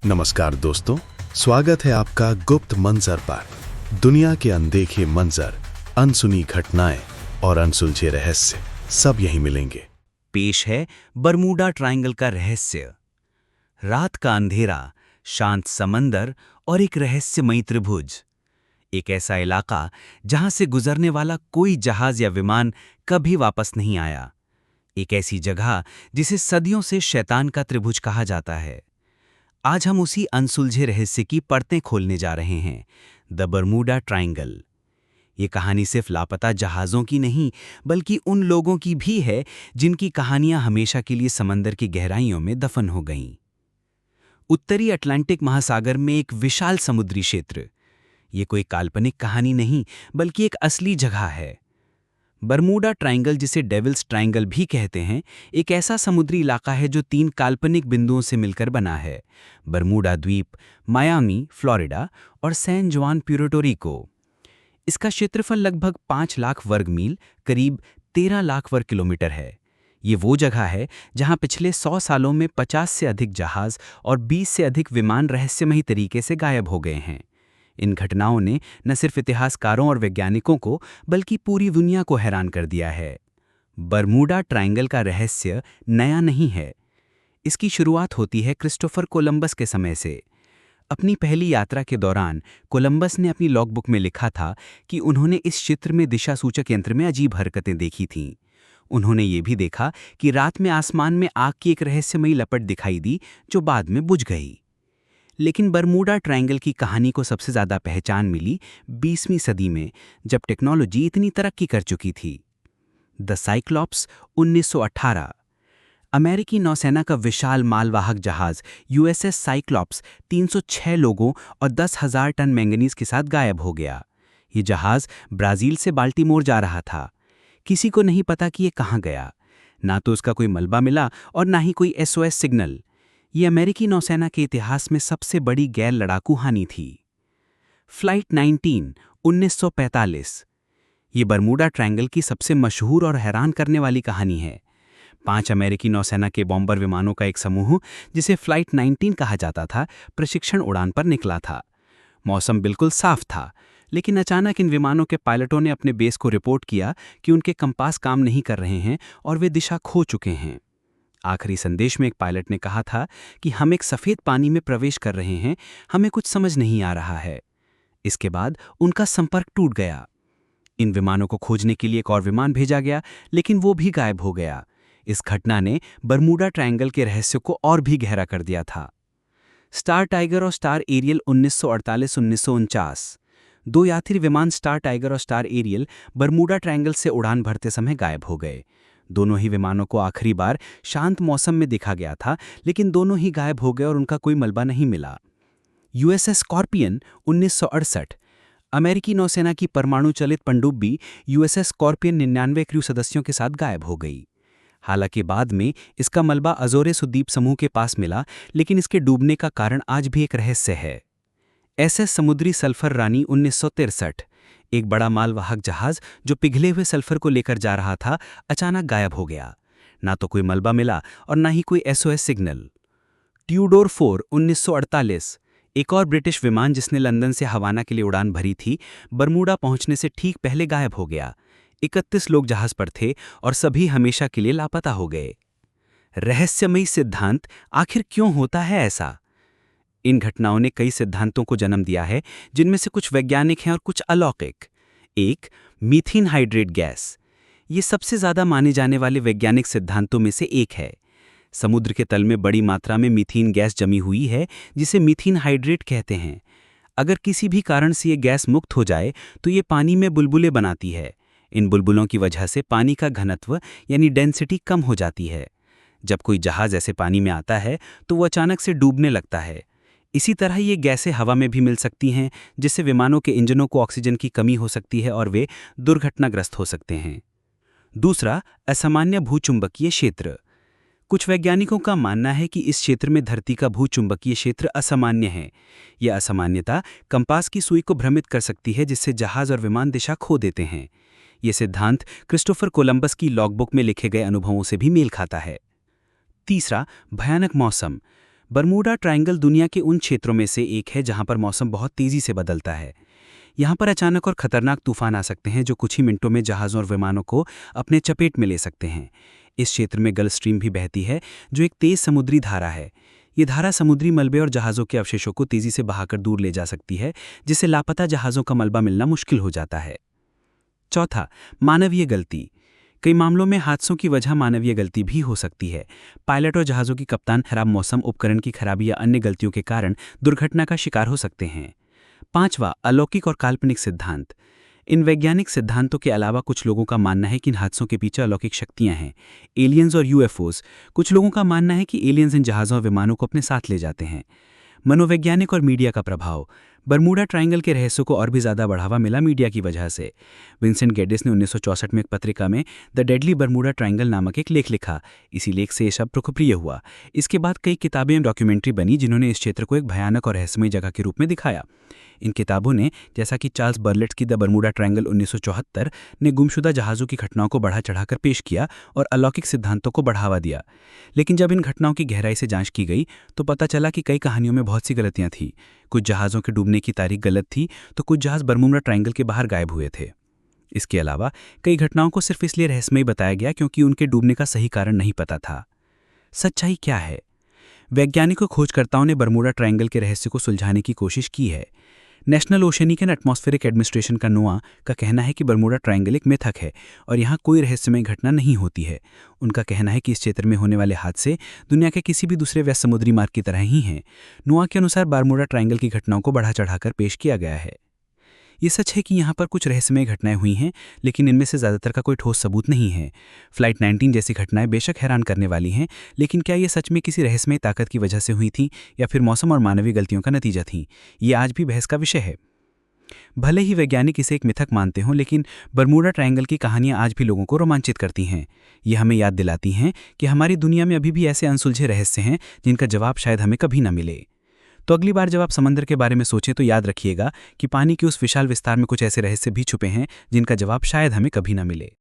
नमस्कार दोस्तों, स्वागत है आपका गुप्त मंजर पर। दुनिया के अनदेखे मंजर, अनसुनी घटनाएं और अनसुलझे रहस्य सब यहीं मिलेंगे। पेश है बरमूडा ट्रायंगल का रहस्य। रात का अंधेरा, शांत समंदर और एक रहस्यमयी त्रिभुज। एक ऐसा इलाका जहां से गुजरने वाला कोई जहाज या विमान कभी वापस नहीं आया। एक ऐसी जगह जिसे सदियों से शैतान का त्रिभुज कहा जाता है। आज हम उसी अनसुलझे रहस्य की परतें खोलने जा रहे हैं, द बरमूडा ट्रायंगल। ये कहानी सिर्फ लापता जहाज़ों की नहीं, बल्कि उन लोगों की भी है जिनकी कहानियां हमेशा के लिए समंदर की गहराइयों में दफन हो गईं। उत्तरी अटलांटिक महासागर में एक विशाल समुद्री क्षेत्र। ये कोई काल्पनिक कहानी नहीं, बल्कि एक असली जगह है। बरमूडा ट्रायंगल, जिसे डेविल्स ट्रायंगल भी कहते हैं, एक ऐसा समुद्री इलाका है जो 3 काल्पनिक बिंदुओं से मिलकर बना है: बरमूडा द्वीप, मायामी, फ्लोरिडा और सैन जुआन, प्यूर्टो रिको। इसका क्षेत्रफल लगभग 5 लाख वर्ग मील, करीब 13 लाख वर्ग किलोमीटर है। ये वो जगह है जहां पिछले 100 सालों में 50 से अधिक जहाज और 20 से अधिक विमान रहस्यमयी तरीके से गायब हो गए हैं। इन घटनाओं ने न सिर्फ इतिहासकारों और वैज्ञानिकों को, बल्कि पूरी दुनिया को हैरान कर दिया है। बरमूडा ट्रायंगल का रहस्य नया नहीं है। इसकी शुरुआत होती है क्रिस्टोफर कोलंबस के समय से। अपनी पहली यात्रा के दौरान कोलंबस ने अपनी लॉगबुक में लिखा था कि उन्होंने इस क्षेत्र में दिशासूचक यंत्र में अजीब हरकतें देखी थीं। उन्होंने ये भी देखा कि रात में आसमान में आग की एक रहस्यमयी लपट दिखाई दी, जो बाद में बुझ गई। लेकिन बरमूडा ट्रायंगल की कहानी को सबसे ज़्यादा पहचान मिली 20वीं सदी में, जब टेक्नोलॉजी इतनी तरक्की कर चुकी थी। The Cyclops, 1918। अमेरिकी नौसेना का विशाल मालवाहक जहाज यूएसएस साइक्लॉप्स 306 लोगों और 10,000 टन मैंगनीज के साथ गायब हो गया। ये जहाज ब्राज़ील से बाल्टीमोर जा रहा था। किसी को नहीं पता कि ये कहाँ गया। ना तो उसका कोई मलबा मिला और ना ही कोई एसओएस सिग्नल। ये अमेरिकी नौसेना के इतिहास में सबसे बड़ी गैर लड़ाकू हानि थी। फ्लाइट 19, 1945। ये बरमूडा ट्रायंगल की सबसे मशहूर और हैरान करने वाली कहानी है। 5 अमेरिकी नौसेना के बॉम्बर विमानों का एक समूह, जिसे फ्लाइट 19 कहा जाता था, प्रशिक्षण उड़ान पर निकला था। मौसम बिल्कुल साफ था, लेकिन अचानक इन विमानों के पायलटों ने अपने बेस को रिपोर्ट किया कि उनके कंपास काम नहीं कर रहे हैं और वे दिशा खो चुके हैं। आखिरी संदेश में एक पायलट ने कहा था कि हम एक सफ़ेद पानी में प्रवेश कर रहे हैं, हमें कुछ समझ नहीं आ रहा है। इसके बाद उनका संपर्क टूट गया। इन विमानों को खोजने के लिए एक और विमान भेजा गया, लेकिन वो भी गायब हो गया। इस घटना ने बरमूडा ट्रायंगल के रहस्य को और भी गहरा कर दिया था। स्टार टाइगर और स्टार एरियल, 1948-1949। 2 यात्री विमान स्टार टाइगर और स्टार एरियल बरमूडा ट्रायंगल से उड़ान भरते समय गायब हो गए। दोनों ही विमानों को आखिरी बार शांत मौसम में देखा गया था, लेकिन दोनों ही गायब हो गए और उनका कोई मलबा नहीं मिला। USS scorpion, 1968। अमेरिकी नौसेना की परमाणु चलित पनडुब्बी यूएसएस स्कॉर्पियन 99 क्रू सदस्यों के साथ गायब हो गई। हालांकि बाद में इसका मलबा अज़ोरेस द्वीप समूह के पास मिला, लेकिन इसके डूबने का कारण आज भी एक रहस्य है। एसएस समुद्री सल्फर रानी, 1963। एक बड़ा मालवाहक जहाज जो पिघले हुए सल्फर को लेकर जा रहा था, अचानक गायब हो गया। ना तो कोई मलबा मिला और ना ही कोई एसओएस सिग्नल। ट्यूडोर 4, 1948। एक और ब्रिटिश विमान जिसने लंदन से हवाना के लिए उड़ान भरी थी, बरमूडा पहुंचने से ठीक पहले गायब हो गया। 31 लोग जहाज पर थे और सभी हमेशा के लिए लापता हो गए। रहस्यमयी सिद्धांत, आखिर क्यों होता है ऐसा? इन घटनाओं ने कई सिद्धांतों को जन्म दिया है, जिनमें से कुछ वैज्ञानिक हैं और कुछ अलौकिक। 1. Methane hydrate gas. ये सबसे ज्यादा माने जाने वाले वैज्ञानिक सिद्धांतों में से एक है। समुद्र के तल में बड़ी मात्रा में मीथेन गैस जमी हुई है, जिसे मीथेन हाइड्रेट कहते हैं। अगर किसी भी कारण से ये गैस मुक्त हो जाए तो ये पानी में बुलबुले बनाती है। इन बुलबुलों की वजह से पानी का घनत्व यानी डेंसिटी कम हो जाती है। जब कोई जहाज ऐसे पानी में आता है तो वो अचानक से डूबने लगता है। इसी तरह ये गैसें हवा में भी मिल सकती हैं, जिससे विमानों के इंजनों को ऑक्सीजन की कमी हो सकती है और वे दुर्घटनाग्रस्त हो सकते हैं। दूसरा, असामान्य भूचुंबकीय क्षेत्र। कुछ वैज्ञानिकों का मानना है कि इस क्षेत्र में धरती का भूचुंबकीय क्षेत्र असामान्य है। यह असामान्यता कंपास की सुई को भ्रमित कर सकती है, जिससे जहाज और विमान दिशा खो देते हैं। यह सिद्धांत क्रिस्टोफर कोलंबस की लॉगबुक में लिखे गए अनुभवों से भी मेल खाता है। तीसरा, भयानक मौसम। बरमूडा ट्रायंगल दुनिया के उन क्षेत्रों में से एक है जहां पर मौसम बहुत तेजी से बदलता है। यहाँ पर अचानक और खतरनाक तूफान आ सकते हैं जो कुछ ही मिनटों में जहाज़ों और विमानों को अपने चपेट में ले सकते हैं। इस क्षेत्र में गल्फ स्ट्रीम भी बहती है, जो एक तेज समुद्री धारा है। ये धारा समुद्री मलबे और जहाज़ों के अवशेषों को तेजी से बहाकर दूर ले जा सकती है, जिससे लापता जहाज़ों का मलबा मिलना मुश्किल हो जाता है। चौथा, मानवीय गलती। कई मामलों में हादसों की वजह मानवीय गलती भी हो सकती है। पायलट और जहाज़ों की कप्तान खराब मौसम, उपकरण की खराबी या अन्य गलतियों के कारण दुर्घटना का शिकार हो सकते हैं। पांचवा, अलौकिक और काल्पनिक सिद्धांत। इन वैज्ञानिक सिद्धांतों के अलावा कुछ लोगों का मानना है कि इन हादसों के पीछे अलौकिक शक्तियां हैं, एलियंस और यूएफओज। कुछ लोगों का मानना है कि एलियंस इन जहाज़ों और विमानों को अपने साथ ले जाते हैं। मनोवैज्ञानिक और मीडिया का प्रभाव। बरमूडा ट्रायंगल के रहस्यों को और भी ज़्यादा बढ़ावा मिला मीडिया की वजह से। विंसेंट गेडिस ने 1964 में एक पत्रिका में द डेडली बरमूडा ट्रायंगल नामक एक लेख लिखा। इसी लेख से ये शब्द लोकप्रिय हुआ। इसके बाद कई किताबें और डॉक्यूमेंट्री बनी जिन्होंने इस क्षेत्र को एक भयानक और रहस्यमय जगह के रूप में दिखाया। इन किताबों ने, जैसा कि चार्ल्स बर्लेट्स की द बरमूडा ट्रायंगल 1974 ने गुमशुदा जहाज़ों की घटनाओं को बढ़ा चढ़ाकर पेश किया और अलौकिक सिद्धांतों को बढ़ावा दिया। लेकिन जब इन घटनाओं की गहराई से जांच की गई तो पता चला कि कई कहानियों में बहुत सी गलतियां थीं। कुछ जहाज़ों के डूबने की तारीख गलत थी तो कुछ जहाज़ बरमूडा ट्रायंगल के बाहर गायब हुए थे। इसके अलावा कई घटनाओं को सिर्फ इसलिए रहस्यमय बताया गया क्योंकि उनके डूबने का सही कारण नहीं पता था। सच्चाई क्या है? वैज्ञानिकों खोजकर्ताओं ने बरमूडा ट्रायंगल के रहस्य को सुलझाने की कोशिश की है। National oceanic and atmospheric administration का नोआ का कहना है कि बरमूडा ट्रायंगल एक मिथक है और यहाँ कोई रहस्यमय घटना नहीं होती है। उनका कहना है कि इस क्षेत्र में होने वाले हादसे दुनिया के किसी भी दूसरे व्यस्त समुद्री मार्ग की तरह ही हैं। नोआ के अनुसार बरमूडा ट्रायंगल की घटनाओं को बढ़ा चढ़ाकर पेश किया गया है। ये सच है कि यहाँ पर कुछ रहस्यमय घटनाएं हुई हैं, लेकिन इनमें से ज़्यादातर का कोई ठोस सबूत नहीं है। फ्लाइट 19 जैसी घटनाएं बेशक हैरान करने वाली हैं, लेकिन क्या ये सच में किसी रहस्यमय ताकत की वजह से हुई थी या फिर मौसम और मानवीय गलतियों का नतीजा थी? ये आज भी बहस का विषय है। भले ही वैज्ञानिक इसे एक मिथक मानते हों, लेकिन बरमूडा ट्रायंगल की कहानियां आज भी लोगों को रोमांचित करती हैं। ये हमें याद दिलाती हैं कि हमारी दुनिया में अभी भी ऐसे अनसुलझे रहस्य हैं जिनका जवाब शायद हमें कभी न मिले। तो अगली बार जब आप समंदर के बारे में सोचें तो याद रखिएगा कि पानी के उस विशाल विस्तार में कुछ ऐसे रहस्य भी छुपे हैं जिनका जवाब शायद हमें कभी न मिले।